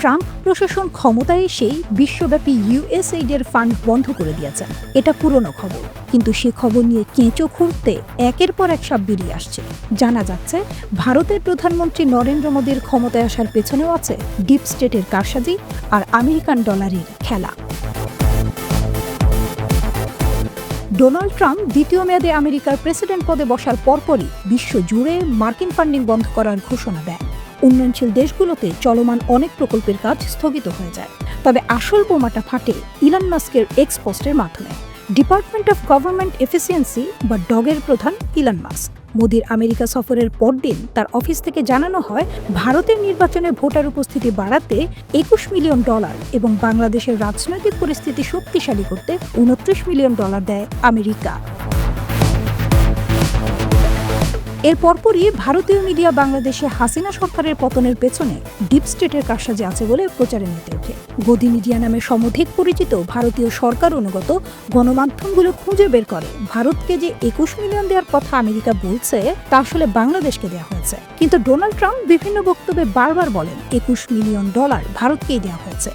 Trump প্রশাসন ক্ষমতায় এসেই বিশ্বব্যাপী ইউএসএইডের ফান্ড বন্ধ করে দিয়েছেন। এটা পুরনো খবর, কিন্তু সে খবর নিয়ে কেঁচো খুঁড়তে একের পর এক সব বেরিয়ে আসছে। জানা যাচ্ছে ভারতের প্রধানমন্ত্রী নরেন্দ্র মোদীর ক্ষমতায় আসার পেছনেও আছে ডিপ স্টেটের কারসাজি আর আমেরিকান ডলারের খেলা। ডোনাল্ড ট্রাম্প দ্বিতীয় মেয়াদে আমেরিকার প্রেসিডেন্ট পদে বসার পরপরই বিশ্ব জুড়ে মার্কিন ফান্ডিং বন্ধ করার ঘোষণা দেন। উন্নয়নশীল দেশগুলোতে চলমান অনেক প্রকল্পের কাজ স্থগিত হয়ে যায়। তবে আসল বোমাটা ফাটে ইলন মাস্কের এক্স পোস্টের মাধ্যমে। ডিপার্টমেন্ট অফ গভর্নমেন্ট এফিসিয়েন্সি বা ডগের প্রধান ইলন মাস্ক মোদির আমেরিকা সফরের পরদিন তার অফিস থেকে জানানো হয় ভারতের নির্বাচনে ভোটার উপস্থিতি বাড়াতে $21 মিলিয়ন এবং বাংলাদেশের রাজনৈতিক পরিস্থিতি শক্তিশালী করতে $29 মিলিয়ন দেয় আমেরিকা। এর পরপরই ভারতীয় মিডিয়া বাংলাদেশে হাসিনা সরকারের পতনের পেছনে ডিপ স্টেটের কারসাজি আছে বলে প্রচারে মেতে ওঠে। গদি মিডিয়া নামে সমধিক পরিচিত ভারতীয় সরকার অনুগত গণমাধ্যমগুলো খুঁজে বের করে ভারতকে যে $21 মিলিয়ন দেওয়ার কথা আমেরিকা বলছে তা আসলে বাংলাদেশকে দেওয়া হয়েছে। কিন্তু ডোনাল্ড ট্রাম্প বিভিন্ন বক্তব্যে বারবার বলেন $21 মিলিয়ন ভারতকেই দেওয়া হয়েছে।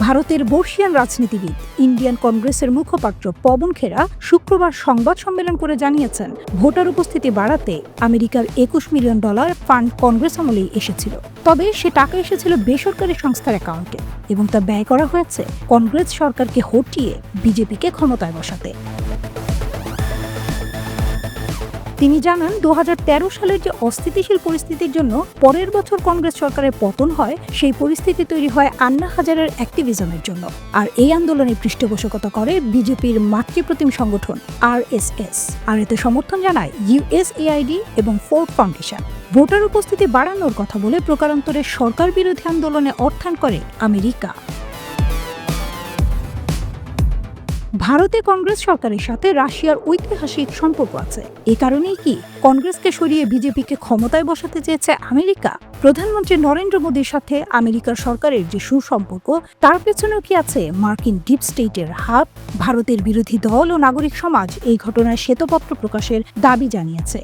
ভারতের বর্ষিয়ান রাজনীতিবিদ ইন্ডিয়ান কংগ্রেসের মুখপাত্র পবন খেরা শুক্রবার সংবাদ সম্মেলন করে জানিয়েছেন ভোটার উপস্থিতি বাড়াতে আমেরিকার $21 মিলিয়ন ফান্ড কংগ্রেস আমলেই এসেছিল। তবে সে টাকা এসেছিল বেসরকারি সংস্থার অ্যাকাউন্টে এবং তা ব্যয় করা হয়েছে কংগ্রেস সরকারকে হটিয়ে বিজেপিকে ক্ষমতায় বসাতে। তিনি জানান 2013 সালের যে অস্থিতিশীল পরিস্থিতির জন্য পরের বছর কংগ্রেস সরকারের পতন হয়, সেই পরিস্থিতি তৈরি হয় আন্না হাজারের অ্যাক্টিভিজমের জন্য। আর এই আন্দোলনে পৃষ্ঠপোষকতা করে বিজেপির মাতৃপ্রতিম সংগঠন আরএসএস, আর এতে সমর্থন জানায় ইউএসএআইডি এবং ফোর্ড ফাউন্ডেশন। ভোটার উপস্থিতি বাড়ানোর কথা বলে প্রকারান্তরে সরকার বিরোধী আন্দোলনে অর্থায়ন করে আমেরিকা। ভারতে কংগ্রেস সরকারের সাথে রাশিয়ার ঐতিহাসিক সম্পর্ক আছে। এ কারণেই কি কংগ্রেসকে সরিয়ে বিজেপিকে ক্ষমতায় বসাতে চেয়েছে আমেরিকা? প্রধানমন্ত্রী নরেন্দ্র মোদীর সাথে আমেরিকার সরকারের যে সুসম্পর্ক, তার পেছনেও কি আছে মার্কিন ডিপ স্টেটের হাত? ভারতের বিরোধী দল ও নাগরিক সমাজ এই ঘটনায় শ্বেতপত্র প্রকাশের দাবি জানিয়েছে।